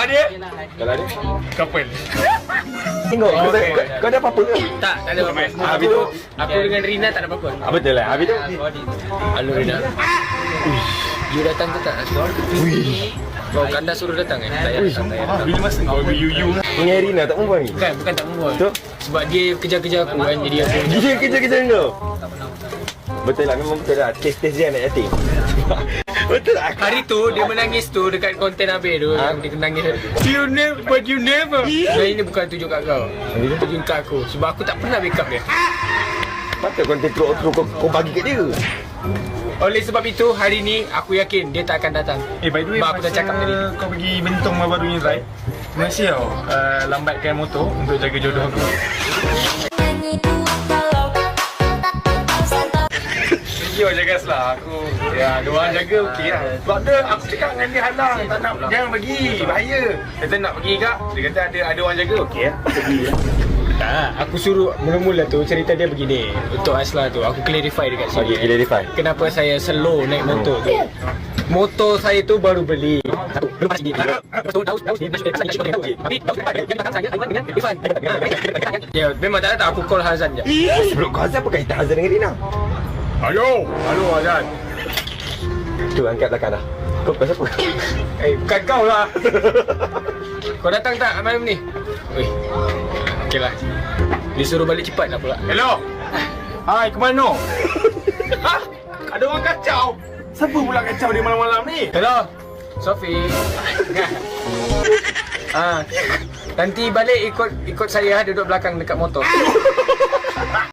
dia? Kalau dia Couple. tengok kau ada apa-apa ke? Tak ada apa-apa. Habis tu Aku dengan Rina tak ada apa-apa. betul lah. Habis tu Halo Rina. You datang ke tak? Oh, Kanda suruh datang tak payah datang. Bila masa kau you. dengan Rina tak perempuan ni. Bukan tak membuat. Tu Sebab dia kejar-kejar aku kan, jadi aku dia kerja-kerja kau. Betul lah, memang betul lah. Kes dia anak yatim. Betul lah. hari tu dia menangis tu dekat konten Abel tu yang dia menangis. You never. Dan ini bukan tunjuk kat kau. Tunjuk kat aku sebab aku tak pernah backup dia. Patut konten teruk kau bagi kat dia. Oleh sebab itu hari ni aku yakin dia tak akan datang. By the way, Sebab aku dah cakap tadi. kau pergi bentong baru ni ride. Terima kasih tau lambatkan motor untuk jaga jodoh aku. Yo jaga lah aku. Ya, dia orang jaga okey lah. Sebab dia aku cakap dengan dia halang, tak nak jangan pergi, bahaya. Kata nak pergi kak, dia kata ada orang jaga okey lah. Pergi lah. Tak, aku suruh mula-mula tu cerita dia begini. Untuk Asla tu aku clarify dekat sini. Okey, clarify. Kenapa saya slow naik motor tu? Motor saya tu baru beli. Ya, memang tak ada aku call Hazan je. Sebelum kau Azan apa kaitan Azan dengan Rina? Halo Azan. Tu angkat belakang dah. Kau pasal apa? Bukan kau lah. Kau datang tak malam ni? Weh. Okeylah. Dia suruh balik cepat lah pula. Hello. Hai, ke mana? Ha? Ada orang kacau. Siapa pula kacau dia malam-malam ni? Hello. Sofi. Nanti balik ikut saya duduk belakang dekat motor.